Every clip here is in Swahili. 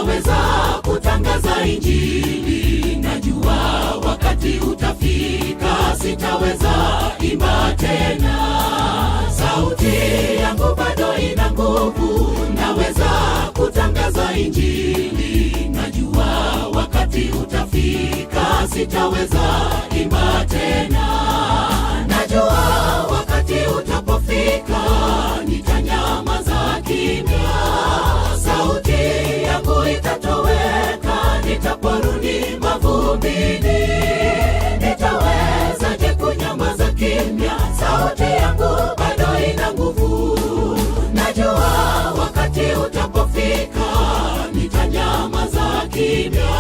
naweza kutangaza Injili. Najua wakati utafika, sitaweza imba tena. Sauti yangu bado ina nguvu, naweza kutangaza Injili. Najua wakati utafika, sitaweza imba tena. Najua wakati utapofika, nitanyamaza kimya. Sauti yangu itatoweka nitaporudi mavumbini. Nitawezaje kunyamaza kimya? Sauti yangu bado ina nguvu. Najua wakati utapofika, nitanyamaza kimya.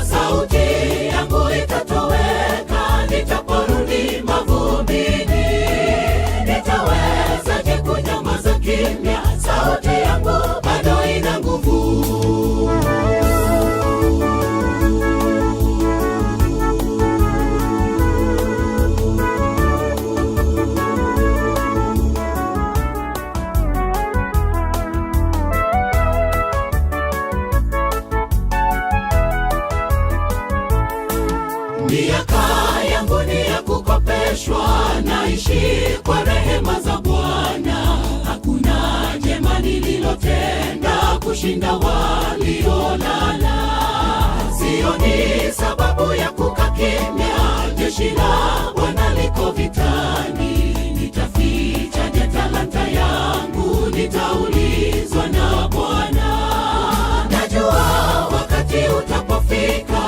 Sauti yangu itatoweka nitaporudi mavumbini. Nitawezaje kunyamaza kimya? Sauti yangu bado ina nguvu. Miaka yangu ni ya kukopeshwa, naishi kwa rehema za Bwana. Hakuna jema nililotenda kushinda waliolala. Sioni sababu ya kukaa kimya, jeshi la Bwana liko vitani. Nitafichaje talanta yangu? Nitaulizwa na Bwana. Najua wakati utapofika,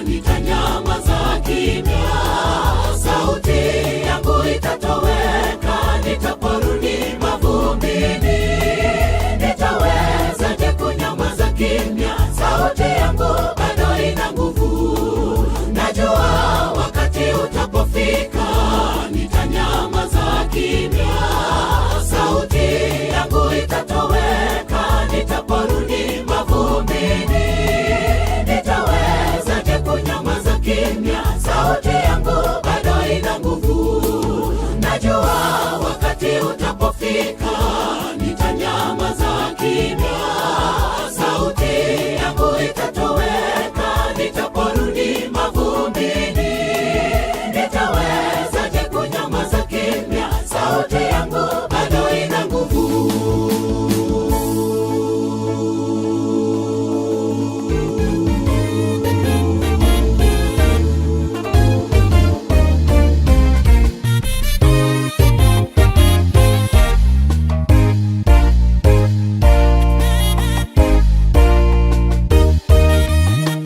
nitanyamaza kimya. Sauti yangu itatoweka nitaporudi mavumbini. Nitawezaje kunyamaza kimya? Sauti yangu bado ina nguvu. Najua wakati utapofika, nitanyamaza kimya. Sauti yangu itatoweka nitaporudi mavumbini. Nitawezaje kunyamaza kimya? Sauti yangu bado ina nguvu. Najua wakati utapofika, nitanyamaza kimya. Sauti yangu itatoweka nitaporudi mavumbini. Nitawezaje kunyamaza kimya? Sauti yangu bado ina nguvu.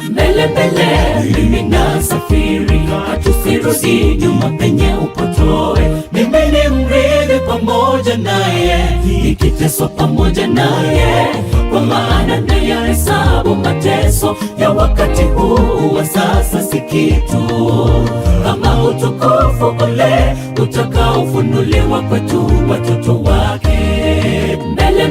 Mbele mimi nasafiri, hatusirudi nyuma penye upotoe. Mimi ni mrithi pamoja naye, nikiteswa pamoja naye. Kwa maana nayahesabu mateso ya wakati huu wa sasa si kitu, kama utukufu ule utakaofunuliwa kwetu watoto wake. Mbele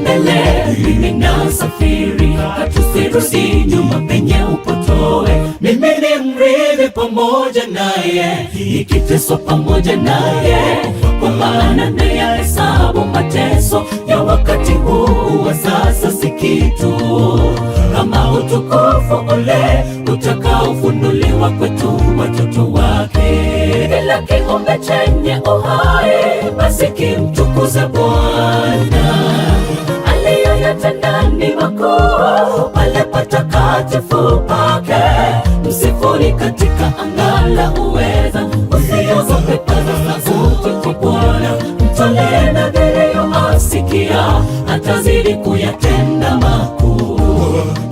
mimi nasafiri, hatusirudi nyuma penye upotoe. Mimi ni mrithi pamoja naye, nikiteswa pamoja naye. Kwa maana nayahesabu mateso ya wakati huu wa sasa si kitu, kama utukufu ule utakaofunuliwa kwetu watoto wake. Kila kiumbe chenye uhai basi kimtukuze Bwana. Aliyoyatenda ni makuu pale patakatifu pake. Msifuni katika anga la uweza, usiogope paza sauti kwa Bwana. Mtolee nadhiri asikia, atazidi kuyatenda makuu.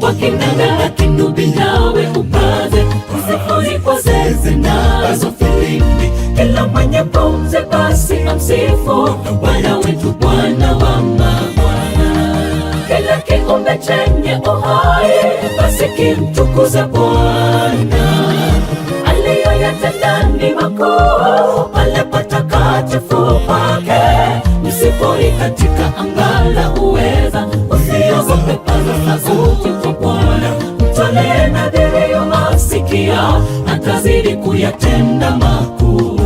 Kwa kinanda na kinubi nawe upaze, msifuni kwa zeze nazo filimbi. Kila mwenye pumzi basi amsifu Bwana wetu, Bwana wa mabwana. Kila kiumbe chenye uhai basi kimtukuze Bwana. Aliyoyatenda ni makuu pale patakatifu pake. Msifuni katika anga la uweza, usiogope paza sauti kwa Bwana. Mtolee nadhiri asikia, atazidi kuyatenda makuu.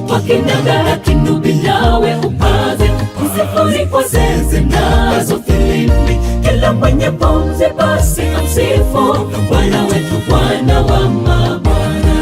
Kwa kinanda na kinubi nawe upaze, msifuni kwa zeze nazo filimbi. Kila mwenye pumzi basi amsifu Bwana wetu, Bwana wa mabwana.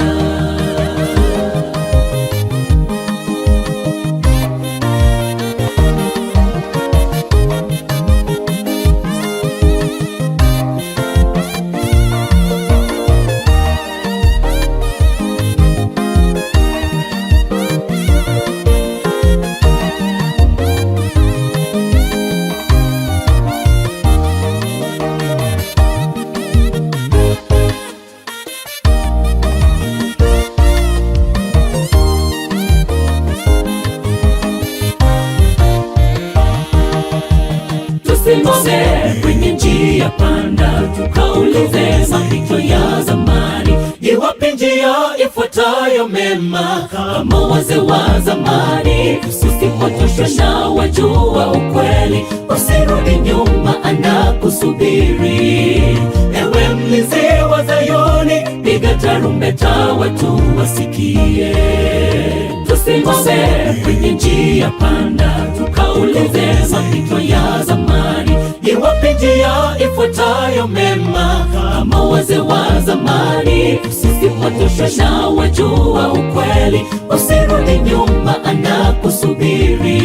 Tusimame kwenye njia panda, tukaulize mapito ya zamani. Ni wapi njia ifuatayo mema, kama wazee wa zamani? Usipotoshwe na wajua ukweli, usirudi nyuma, anakusubiri. Ewe mlinzi wa Zayuni, piga tarumbeta watu wasikie. Tusimame kwenye njia panda, tukaulize mapito ya zamani. Ni wapi njia ifuatayo mema, kama wazee wa zamani? Usipotoshwe na wajua ukweli, usirudi nyuma, anakusubiri.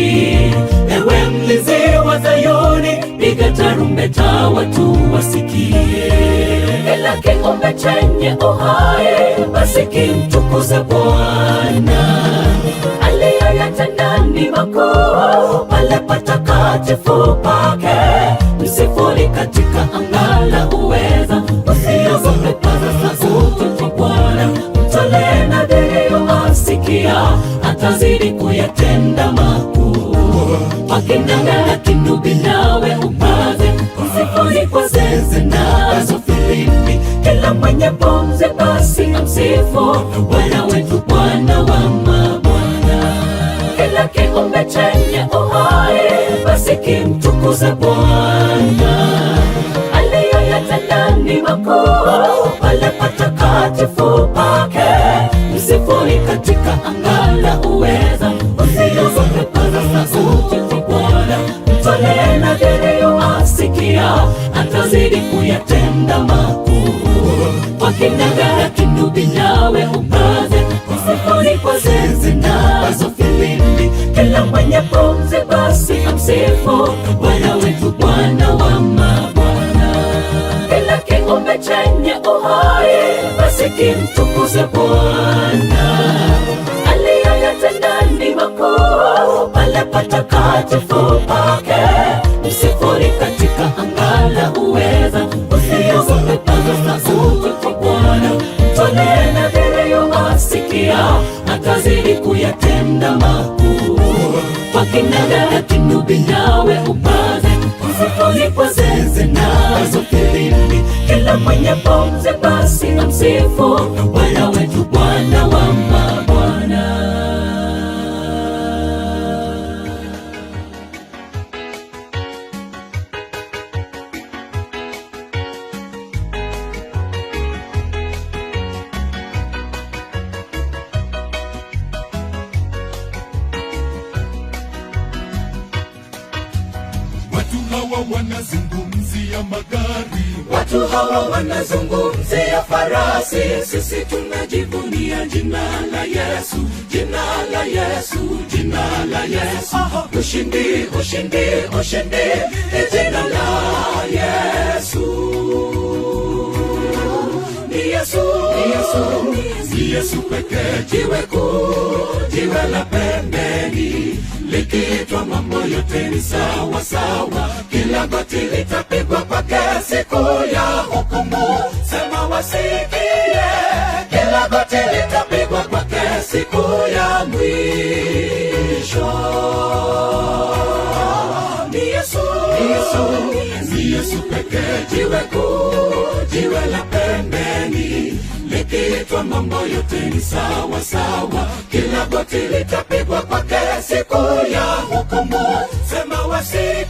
Ewe mlinzi wa Zayuni, piga tarumbeta watu wasikie. Kila kiumbe chenye uhai basi kimtukuze Bwana, aliyoyatenda ni makuu pale patakatifu pake. Msifuni katika anga la uweza, usiogope, paza sauti kwa Bwana. Mtolee nadhiri asikia, atazidi kuyatenda makuu. Wakinanda na kinubi nawe upaze, msifuni kwa zeze nazo filimbi. Kila mwenye pumzi basi amsifu Bwana wetu, Bwana wa mabwana. Kila kiumbe chenye uhai basi kimtukuze Bwana, aliyoyatenda ni makuu pale patakatifu pake. Msifuni katika anga la uweza, usiogope, paza sauti kwa Bwana. Mtolee nadhiri asikia, atazidi kuyatenda makuu. Wakinanda kinubi nawe upaze, msifuni kwa zeze nazo filimbi. Kila mwenye pumzi basi amsifu Bwana wetu, Bwana wa mabwana. Kila kiumbe chenye uhai basi kimtukuze Bwana, aliyoyatenda ni makuu pale patakatifu pake. Msifuni katika anga la uweza, usiogope, paza sauti kwa Bwana. Mtolee nadhiri asikia, atazidi kuyatenda makuu. Wakinanda kinubi nawe upaze, msifuni kwa zeze nazo filimbi. Kila mwenye pumzi basi amsifu Bwana wetu, Bwana wa mabwana. Wanazungumzia magari, watu hawa wanazungumzia farasi. Sisi tunajivunia jina la Yesu, jina la Yesu, jina la Yesu. Ushindi, ushindi, ushindi, jina la Yesu. Ni Yesu, ni Yesu, ni Yesu pekee, jiwe kuu, jiwe la pembeni. Likiitwa mambo yote ni sawa sawa, kila goti litapigwa kwake siku ya hukumu. Sema wasikie, kila goti litapigwa kwake siku ya mwisho. Ni Yesu, ni Yesu, ni Yesu pekee, jiwe kuu, jiwe la pembeni. Likiitwa mambo yote ni sawa sawa, kila goti litapigwa kwake siku ya hukumu. Sema wasikie,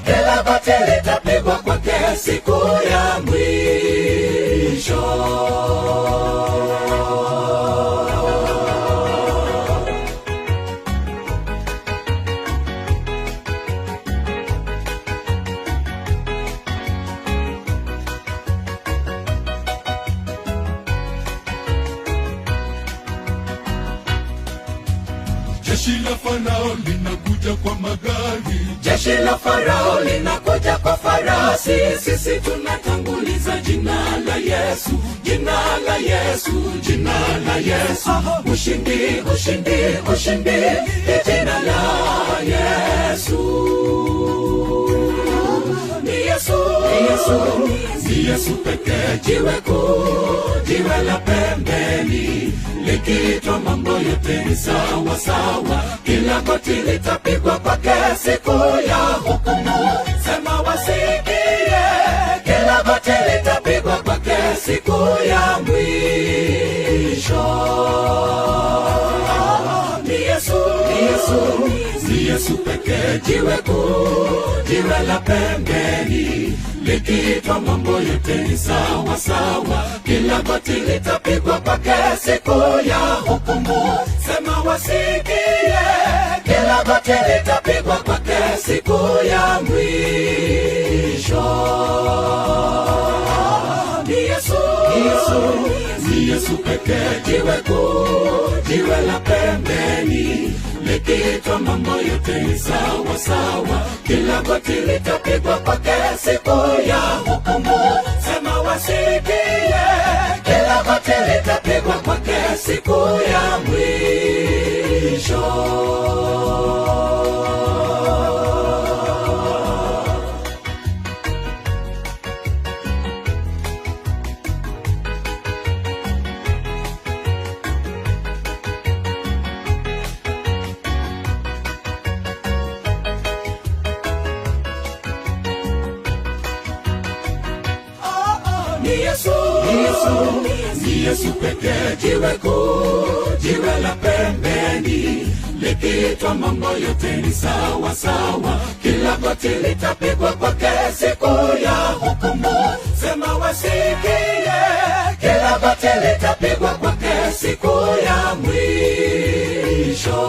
kila goti litapigwa kwake siku ya mwisho. jeshi la Farao linakuja kwa magari, jeshi la Farao linakuja kwa farasi. Sisi tunatanguliza jina la Yesu, jina la Yesu, jina la Yesu. Ushindi, ushindi, ushindi, jina la Yesu. Ni Yesu, ni Yesu, ni Yesu pekee, jiwe kuu, jiwe la pembeni. Likiitwa mambo yote ni sawa sawa, kila goti litapigwa kwake siku ya hukumu. Sema wasikie, kila goti litapigwa kwake siku ya mwisho. Ni Yesu, ni Yesu, ni Yesu pekee, jiwe kuu, jiwe la pembeni. Likiitwa mambo yote ni sawa sawa, kila goti litapigwa kwake siku ya hukumu. Sema wasikie, kila goti litapigwa kwake siku ya mwisho. Ni Yesu, ni Yesu, ni Yesu pekee, jiwe kuu, jiwe la pembeni. Likiitwa mambo yote ni sawa sawa, kila goti litapigwa kwake siku ya hukumu. Sema wasikie, kila goti litapigwa kwake siku ya mwisho. Ni Yesu, ni Yesu, ni Yesu pekee, jiwe kuu, jiwe la pembeni. Likiitwa mambo yote ni sawa sawa, kila goti litapigwa kwake siku ya hukumu. Sema wasikie, kila goti litapigwa kwake siku ya mwisho.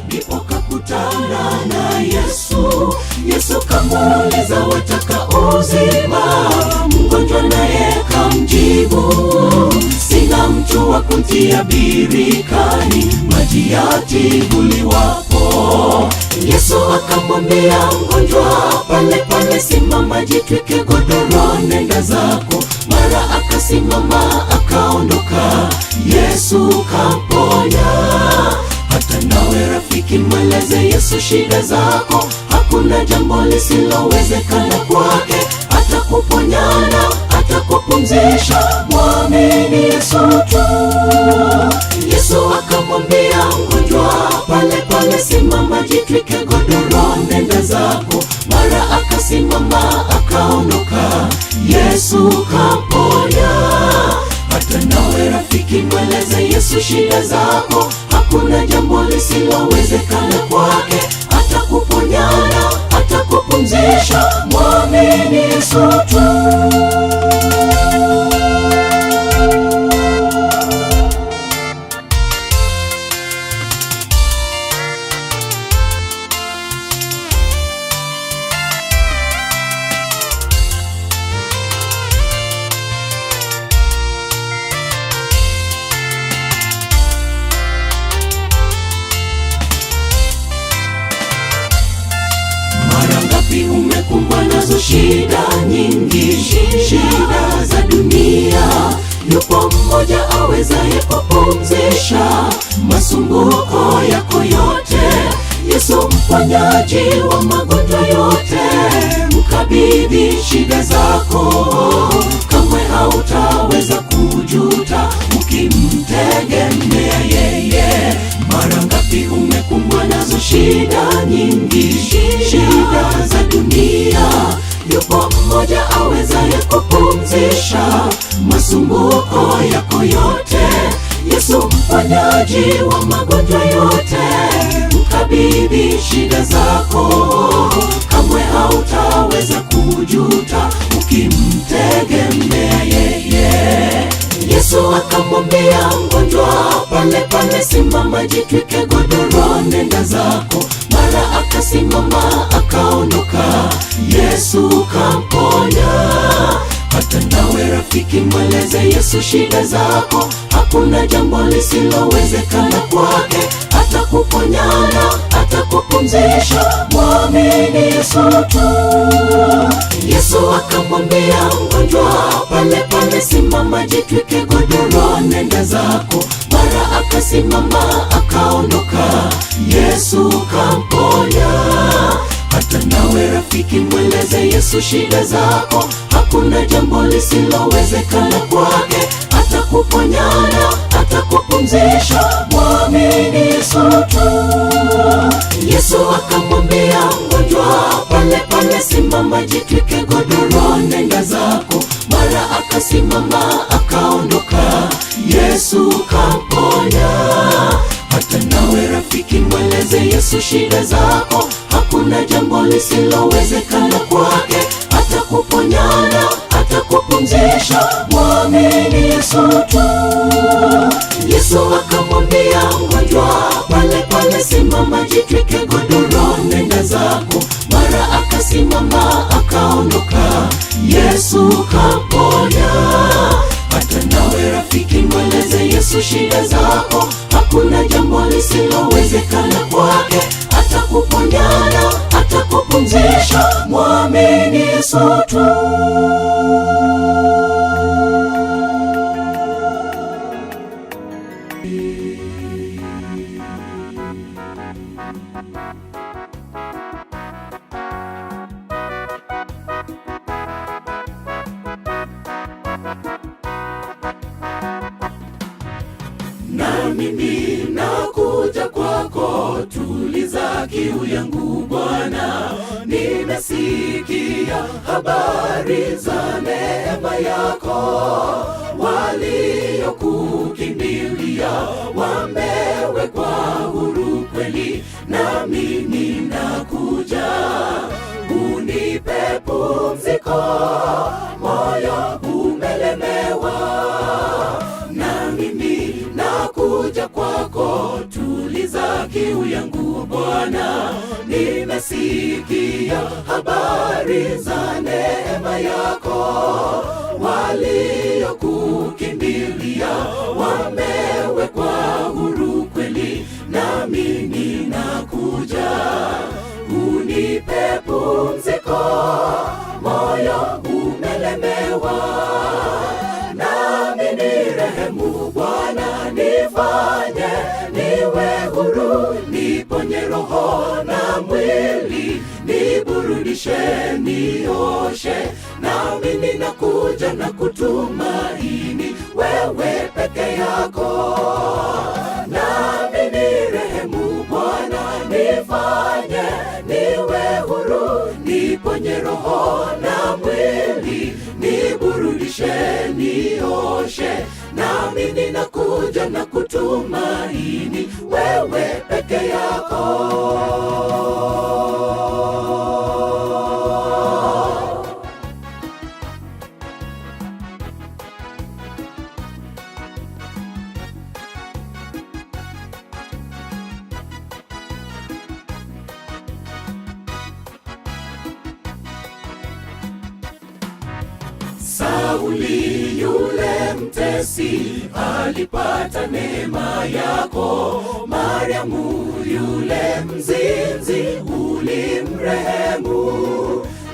Ndipo kakutana na Yesu. Yesu kamuuliza, wataka uzima? Mgonjwa naye kamjibu, sina mtu wa kumtia birikani, maji yatibuliwapo. Yesu akamwambia mgonjwa pale pale, simama, jitwike godoro, nenda zako. Mara akasimama akaondoka, Yesu kamponya. Hata nawe rafiki, mweleze Yesu shida zako, hakuna jambo lisilowezekana kwake. Atakuponyana, atakupumzisha, mwamini Yesu tu. Yesu akamwambia mgonjwa pale pale, simama, jitwike godoro, nenda zako. Mara akasimama akaondoka, Yesu kamponya. Hata nawe rafiki, mweleze Yesu shida zako, hakuna jambo lisilowezekana kwake. Atakuponyana, atakupumzisha, mwamini Yesu tu. Umekumbwa nazo shida nyingi, shida za dunia. Yupo mmoja awezaye kupumzisha masumbuko yako yote. Yesu mponyaji wa magonjwa yote, mkabidhi shida zako, kamwe hautaweza kujuta ukimtegemea yeye. Mara ngapi umekumbwa nazo shida nyingi, shida za dunia. Yupo mmoja awezaye kupumzisha masumbuko yako yote. Yesu mponyaji wa magonjwa yote, mkabidhi shida zako, kamwe hautaweza hutajuta ukimtegemea yeye. Yesu akamwambia mgonjwa pale pale, simama, jitwike godoro, nenda zako. Mara akasimama akaondoka, Yesu kamponya. Hata nawe rafiki, mweleze Yesu shida zako, hakuna jambo lisilowezekana kwake. Atakuponyana, atakupumzisha, mwamini Yesu tu. Yesu akamwambia mgonjwa pale pale, simama, jitwike godoro, nenda zako. Mara akasimama akaondoka, Yesu kamponya. Hata nawe rafiki, mweleze Yesu shida zako, hakuna jambo lisilowezekana kwake. Atakuponyana, atakupumzisha, mwamini Yesu tu. Yesu akamwambia mgonjwa pale pale, simama, jitwike godoro, nenda zako. Mara akasimama akaondoka, Yesu kamponya. Hata nawe rafiki, mweleze Yesu shida zako, hakuna jambo lisilowezekana kwake. Atakuponyana, atakupumzisha, mwamini Yesu tu. Yesu akamwambia mgonjwa pale pale, simama, jitwike godoro, nenda zako. Mara akasimama akaondoka, Yesu kamponya. Hata nawe rafiki, mweleze Yesu shida zako, hakuna jambo lisilowezekana kwake. Atakuponyana, atakupumzisha, mwamini Yesu tu. Na mimi nakuja kwako, tuliza kiu yangu Bwana. Nimesikia habari za neema yako, waliokukimbilia wamewekwa huru kweli. Nami ninakuja, unipe pumziko, moyo umelemewa. Na mimi nakuja kwako, tuliza kiu yangu Bwana. Nimesikia habari za neema yako, waliokukimbilia wamewekwa huru kweli. Nami ninakuja, unipe pumziko, moyo umelemewa. Nami nirehemu Bwana, nifanye niwe huru, niponye roho na mwili, niburudishe, nioshe. Nami ninakuja na kutumaini wewe peke yako. Nami nirehemu Bwana, nifanye niwe huru, niponye roho na mwili, niburudishe, nioshe. Nami ninakuja na kutumaini wewe peke yako. Sauli yule mtesi alipata neema yako, Mariamu yule mzinzi ulimrehemu.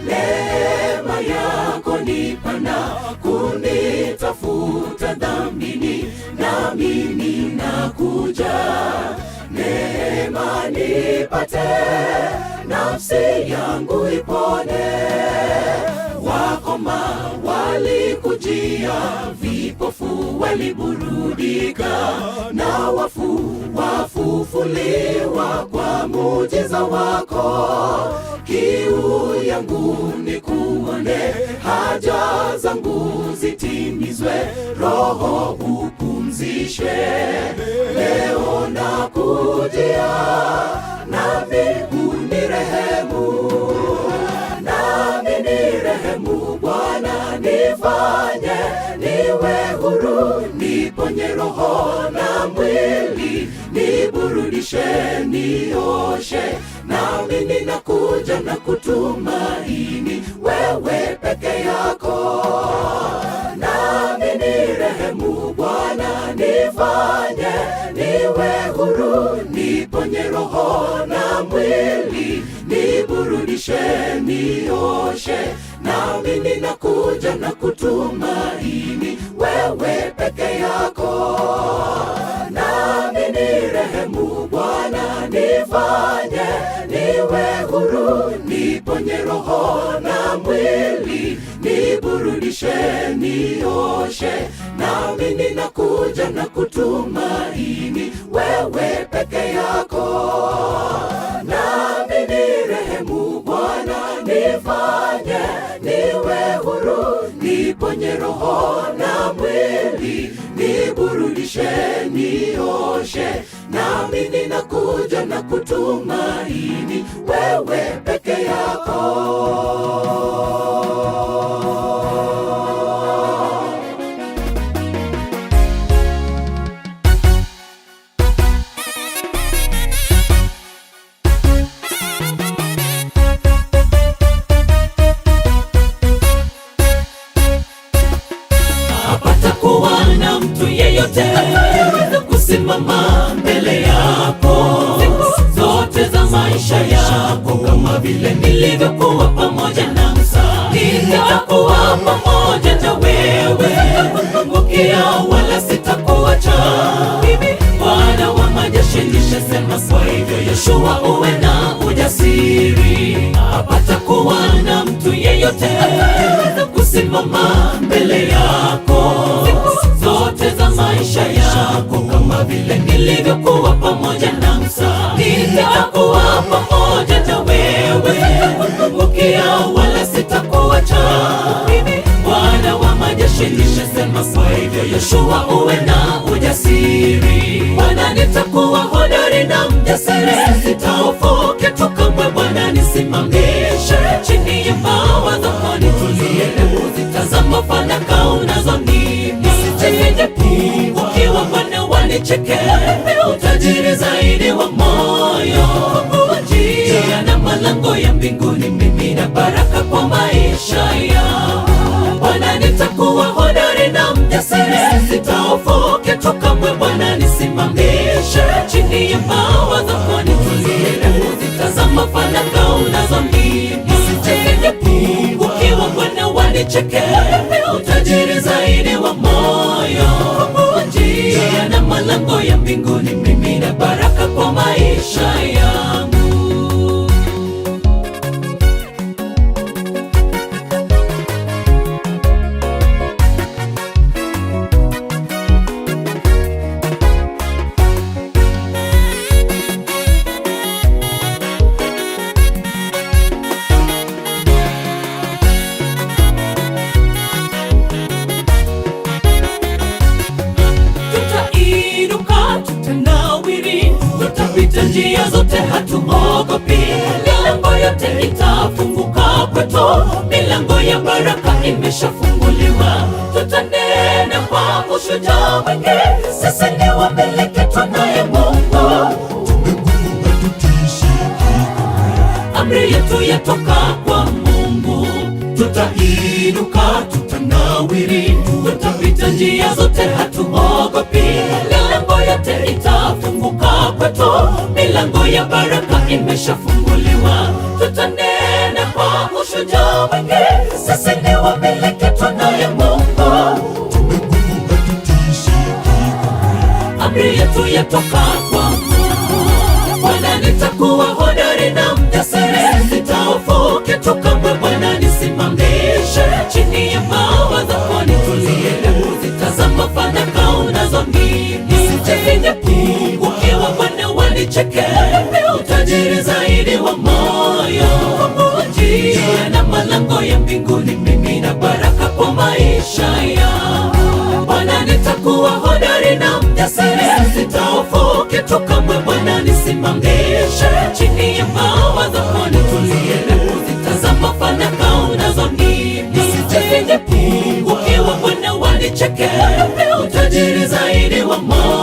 Neema yako ni pana kunitafuta dhambini, nami ninakuja. Neema nipate, nafsi yangu ipone. Wakoma walikujia, vipofu waliburudika, na wafu wafufuliwa kwa muujiza wako. Kiu yangu ni kuone, haja zangu zitimizwe, roho upumzishwe. Leo nakujia, nami unirehemu. Nami nirehemu roho na mwili, niburudishe, nioshe, nami ninakuja na kutumaini wewe peke yako. Nami nirehemu Bwana, nifanye niwe huru, niponye roho na mwili, niburudishe, nioshe, nami ninakuja na kutumaini wewe peke yako. Nami nirehemu Bwana, nifanye niwe huru, niponye roho na mwili, niburudishe, nioshe, nami ninakuja na kutumaini wewe peke yako. Nami nirehemu Bwana, nifanye niwe huru, niponye roho na mwili, niburudishe, nioshe, nami ninakuja na kutumaini wewe peke yako. Hapatakuwa na mtu yeyote ataweza kusimama mbele yako zote za maisha yako, kama vile nilivyokuwa pamoja na Musa, nitakuwa pamoja na wewe, sitakupungukia wala sitakuacha. Bwana wa majeshi nishasema, kwa hivyo Yoshua uwe na ujasiri. Hapatakuwa na mtu yeyote ataweza kusimama mbele yako zote za maisha yako, kama vile nilivyokuwa pamoja na Musa, nitakuwa pamoja na wewe, sitakupungukia wala sitakuacha. Bwana wa majeshi nishasema, kwa hivyo Yoshua uwe na ujasiri. Bwana, nitakuwa hodari na mjasiri, sitahofu kitu kamwe. Bwana, nisimamishe chini ya mbawa zako, nitulie kuzitazama fanaka unazonipa. Ukiwa Bwana wanicheke, utajiri zaidi wa moyo, njia na malango ya mbinguni, mimi na baraka kwa maisha yangu. Bwana, nitakuwa hodari na mjasiri, sitahofu kitu kamwe. Bwana, nisimamishe chini ya mbawa zako, nitulie kuzitazama fanaka unazonipa. Ukiwa Bwana wanicheke, utajiri zaidi wa moyo, njia na malango ya mbinguni, mimi na baraka kwa maisha yangu. Tutapita njia zote, hatuogopi. Milango yote itafunguka kwetu, milango ya baraka imeshafunguliwa. Tutanena kwa ushujaa mwingi, sisi ni wamiliki tunaye Mungu. Amri yetu yatoka kwa Mungu. Tutainuka, tutanawiri, tutapita njia zote, hatuogopi. Milango yote itafunguka kwetu, milango ya baraka imeshafunguliwa. Tutanena kwa ushujaa mwingi, sisi ni wamiliki tunaye Mungu. Amri yetu yatoka kwa Mungu. Bwana, nitakuwa hodari na mjasiri, sitahofu kitu kamwe. Bwana, nisimamishe chini ya mbawa zako, nitulie kuzitazama fanaka unazonipa. Ukiwa Bwana wanicheke, utajiri zaidi wa moyo, njia na malango ya mbinguni, mimi na baraka kwa maisha yangu. Bwana, nitakuwa hodari na mjasiri, sitahofu kitu kamwe. Bwana, nisimamishe chini ya mbawa zako, nitulie kuzitazama fanaka unazonipa. Ukiwa Bwana wanicheke, utajiri zaidi wa moyo,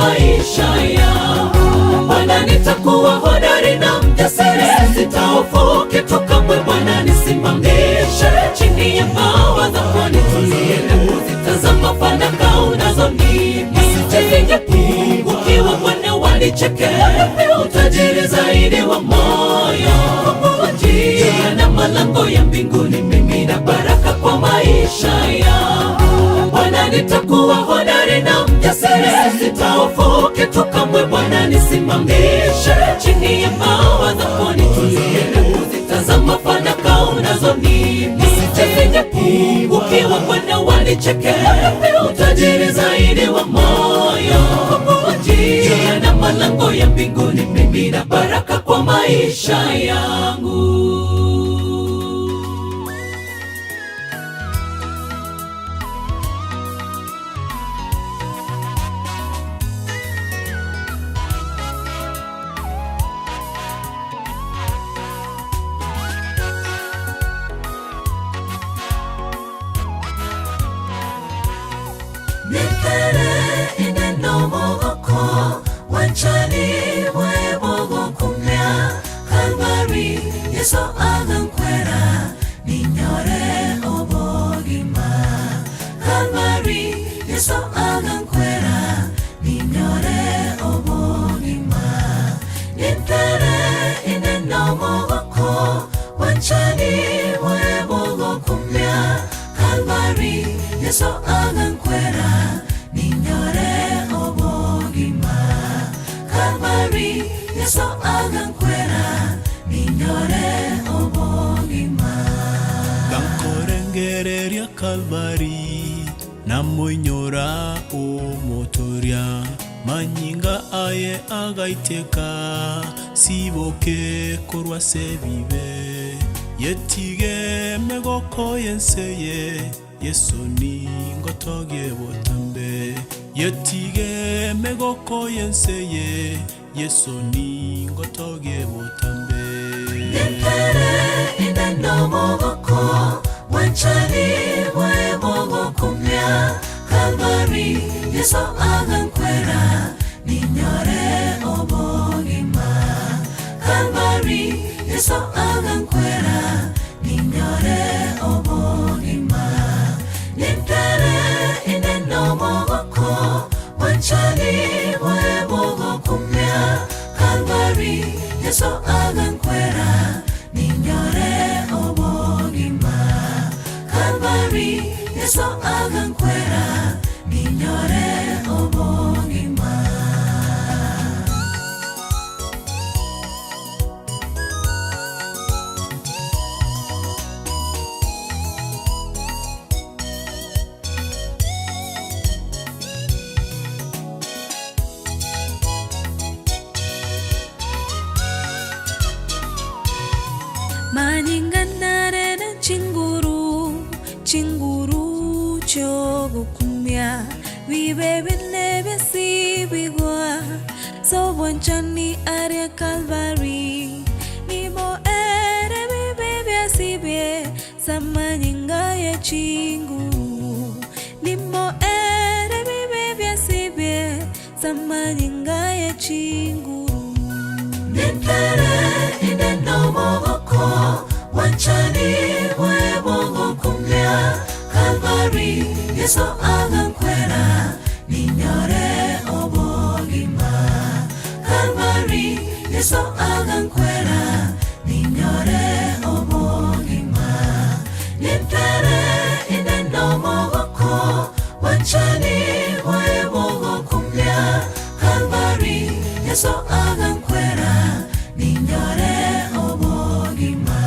maisha yangu. Bwana, nitakuwa hodari na mjasiri, sitahofu kitu kamwe. Bwana, nisimamishe chini ya mbawa zako, nitulie na kuzitazama fanaka unazonipa. Nisije Bwana wanicheke, utajiri zaidi wa moyo. Njia na malango ya mbinguni, mimi na baraka kwa maisha yangu. Bwana, nitakuwa hodari na mjasiri, sitahofu kitu kamwe. Bwana, nisimamishe chini ya mbawa zako, nitulie na kuzitazama fanaka unazonipa. Nisije Bwana wanicheke, utajiri zaidi wa moyo. Njia na malango ya mbinguni, mimi na baraka kwa maisha yangu. Nekere ineno mogoko, wanchani we mogo kumya. Kalvari Yesu agankwera, ninyore obogima. Kalvari Yesu agankwera, ninyore obogima. Nekere ineno mogoko, wanchani we mogo kumya. Kalvari Yesu agankwera, ninyore obogima. Kalvari Yesu agankwera, ninyore obogima. Gankorengereria Kalvari, namuinyora omotoria. Manyinga aye agaiteka, siboke korwa sebibe. Yetige megoko yenseye, Yesu ni ngotoge botambe. Yetige megoko yenseye, Yesu ni ngotoge botambe. Nekere ineno mogoko, wanchani we mogo kumya. Kalvari Yesu agankwera, ninyore obogima. Kalvari Yesu agankwera, ninyore obogima. Nekere ineno mogoko, wanchani we mogo kumya. Kalvari Yesu agankwera, ninyore obogima. Kalvari Yesu agankwera, ninyore obogima. Maningandare na chinguru chogo kumya. Vive nebe si bigwa, so wanchani area Kalvari. Nimo ere vive vya sibie, samanyinga ya chinguru. Nimo ere vive vya sibie, samanyinga ya chinguru. Nekere ineno mogoko, wanchani we mogo kumya. Kalvari Yesu agankwera, ninyore obogima. Kalvari Yesu agankwera, ninyore obogima. Nekere ineno mogoko, wanchani we mogo kumya. Kalvari Yesu agankwera, ninyore obogima.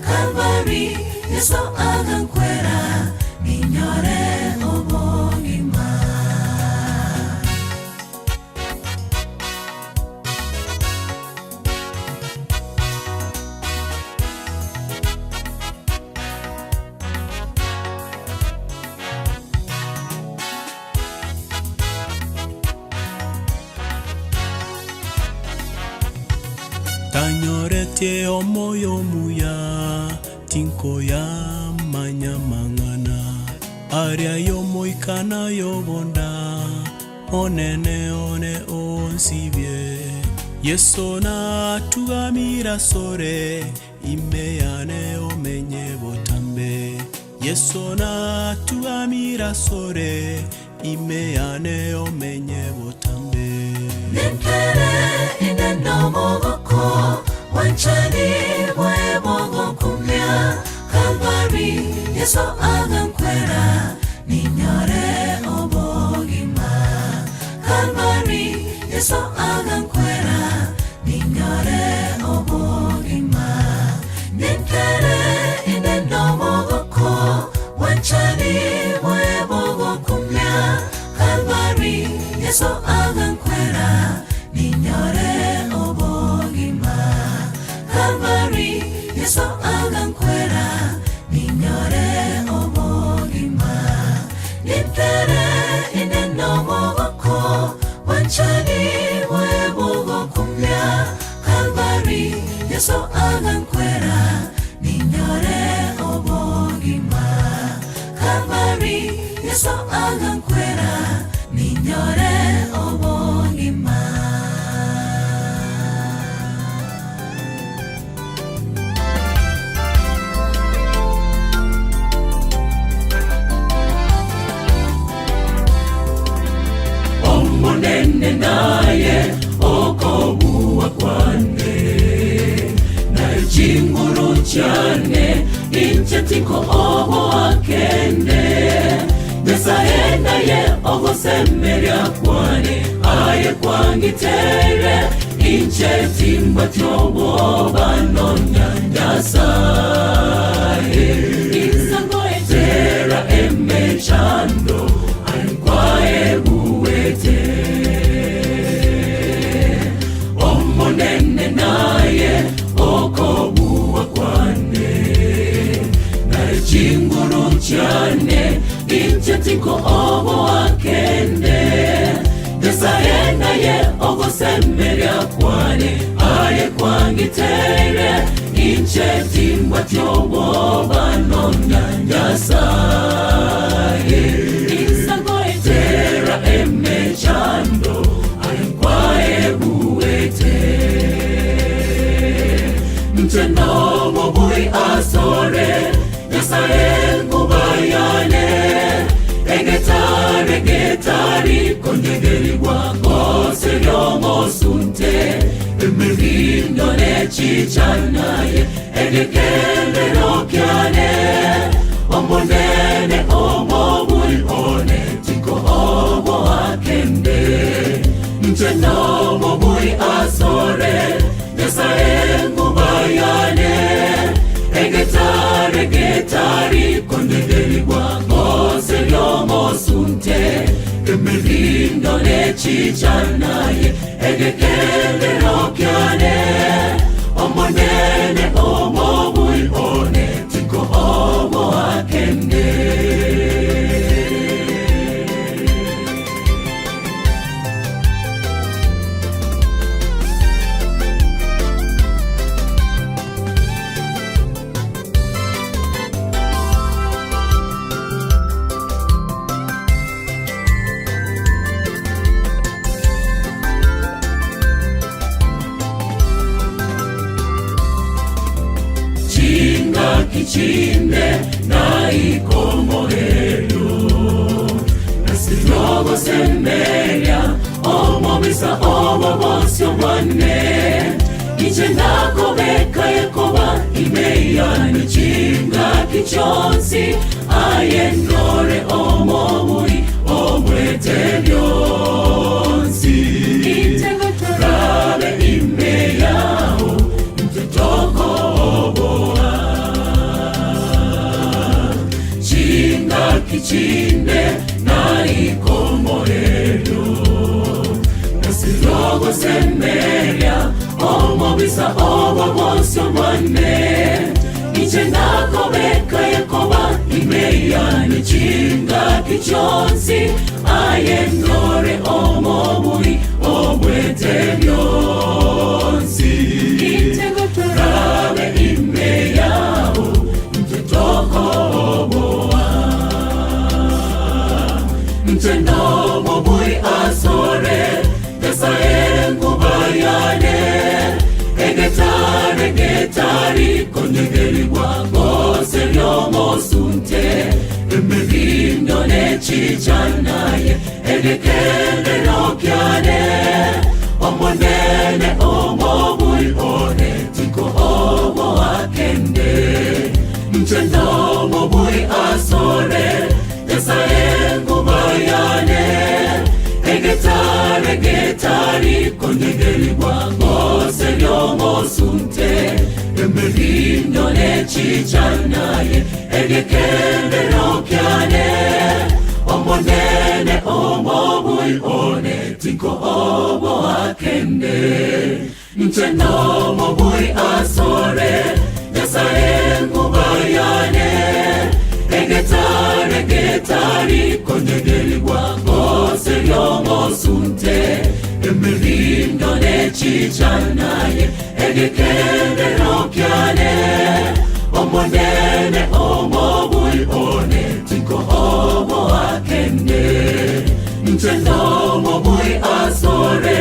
Kalvari Yesu agankwera, ninyore obogima. Tanyorete omoyo muya, tinko ya manya mangana. Aria yo moikana yo bonda, onene one onsibye Yeso na tugamira sore imeyane omenye botambe Yeso na tugamira sore imeyane omenye botambe Ninkere ine nomo goko wanchani mwe mogo kumya Kalvari Yeso agankwera ninyore obogima Kalvari Yeso agankwera ninyore obogima Ninkere ine nomo goko wanchani mwe mogo kumya Kalvari Yeso agankwera ninyore obogima Kalvari Yeso agankwera ninyore obogima Ninkere ine nomo goko wanchani mwe mogo kumya Kalvari Yeso agankwera ninyore obogima Kalvari Yeso agankwera ninyore obogima Omonene naye okobuwa kwane na chinguru chane inchetiko obo akende Nesaye naye ogosemerya kwane aye kwangitere inchetimba tyobo banonya nyasaye Insango etera emechando ankwae buwete Omonene naye okobuwa kwane na chinguru chane inchetiko obo akende Nesaye naye ogosemerya kwane aye kwangitere inchetimba tyobo banonya nyasaye Insango etera emechando ankwae buwete Mteno mobui asore Nyasaye ngubayane Egetari konyegeri wako seryomo sunte Emirindo ne chichanaye Egekele rokyane Omonene omobui one Tiko obo akende Mteno mobui asore Nyasaye ngubayane Egetari konyegeri wako seryomo sunte Emirindo ne chichanaye Egekele rokyane Omonene omobui one Tiko obo akende Kichinde na ikomohelo Nasirogo semeria Omobisa obo bosyo wane Ichendako beka yekoba Imeyani chinga kichonsi Ayenore omobui Omwete lyonsi Itego rabe imeyao Mtetoko oboa Kichinde na ikomohelo Nasirogo semeria Omobisa obo bosyo wane Ichendako beka yekoba Imeyani chinga kichonsi Ayenore omobui Omwete lyonsi Itego rabe imeyao Mtetoko oboa Mteno mobui asore Nyasaye ngubayane Egetari konyegeri wako seriomo sunte Emerindo chichanaye Egekende rokyane Omonene omobui one Tiko omo akende Mchendo mobui asore Nyasaye ngubayane Egetari konyegeri wako seriomo sunte Emerindo chichanaye Egekende rokyane Omonene omobui one Tiko omo akende Mchendo mobui asore Nyasaye ngubayane Egetari konyegeri wako seriomo sunte Emerindo chichanaye Egekende rokyane Omonene omobui one Tiko omo akende Mchendo mobui asore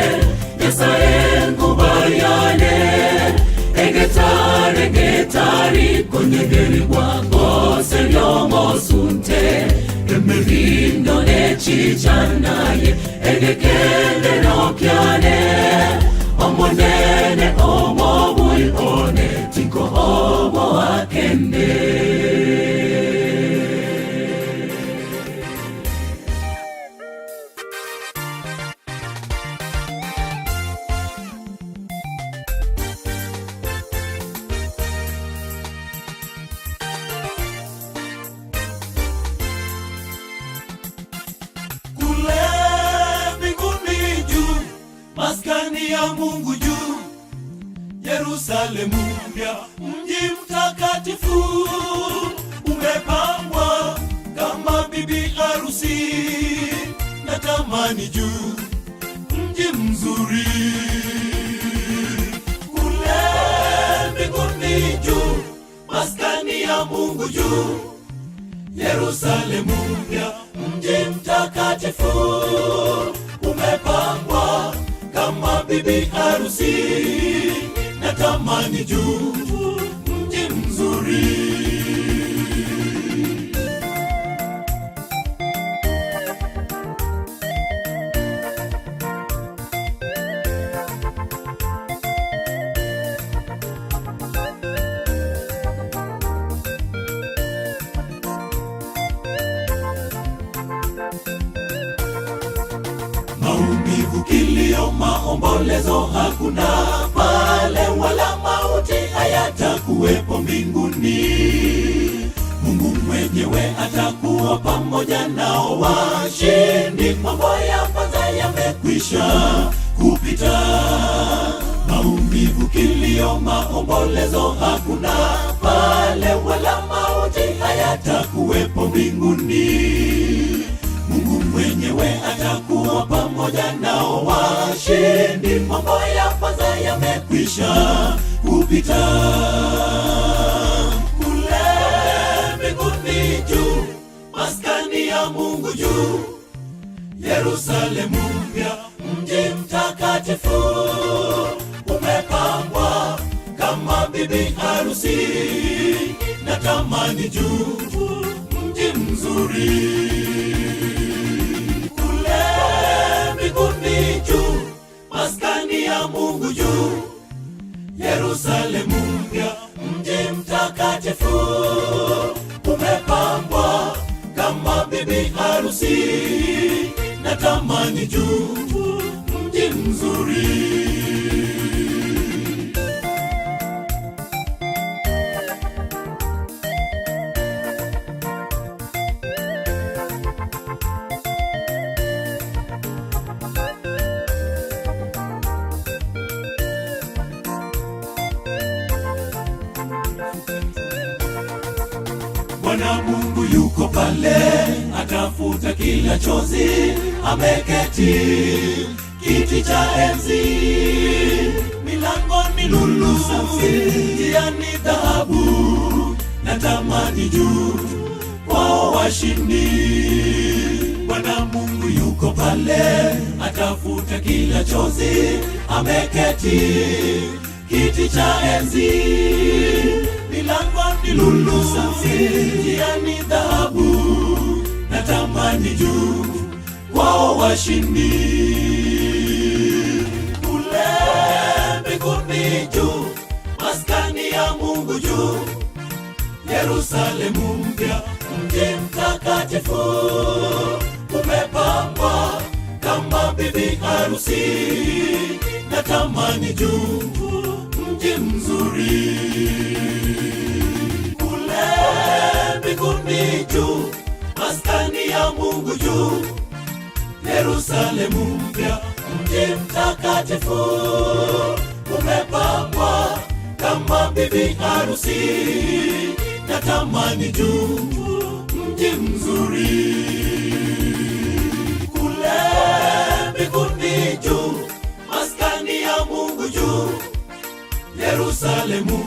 Nyasaye ngubayane Egetari konyegeri wako seriomo sunte Emerindo chichanaye Egekende rokyane Omonene omobui one Tiko omo akende Maskani ya Mungu juu, Yerusalemu mpya, mji mtakatifu, umepambwa kama bibi harusi. Natamani juu, mji mzuri, kule mbinguni juu, maskani ya Mungu juu, Yerusalemu mpya, mji mtakatifu, umepambwa kama bibi harusi. Natamani juu, mji mzuri. Maumivu, kilio, maombolezo hakuna pale, wala mauti hayatakuwepo mbinguni. Mungu mwenyewe atakuwa pamoja nao washindi. Mambo ya kwanza yamekwisha kupita. Maumivu, kilio, maombolezo hakuna pale, wala mauti hayatakuwepo mbinguni. Mungu mwenyewe atakuwa pamoja nao washindi. Mambo ya kwanza yamekwisha kupita. Kule mbinguni juu, maskani ya Mungu juu, Yerusalemu mpya, mji mtakatifu, umepambwa kama bibi harusi. Natamani juu, mji mzuri, mbinguni juu, maskani ya Mungu juu, Yerusalemu mpya, mji mtakatifu, umepambwa kama bibi harusi. Natamani juu, mji mzuri. Bwana Mungu yuko pale, atafuta kila chozi. Ameketi kiti cha enzi, milangoni lulu safi, njiani dhahabu. Natamani juu kwao washindi, Bwana Mungu yuko pale, atafuta kila chozi. Ameketi kiti cha enzi, milango ni lulu safi, njia ni dhahabu. Natamani juu kwao washindi, kule mbinguni juu, maskani ya Mungu juu, Yerusalemu mpya, mji mtakatifu, umepambwa kama bibi harusi. Natamani juu, mji mzuri, kule mbinguni juu, maskani ya Mungu juu, Yerusalemu mpya, mji mtakatifu, umepambwa kama bibi harusi. Natamani juu, mji mzuri, kule mbinguni juu, maskani ya Mungu juu, Yerusalemu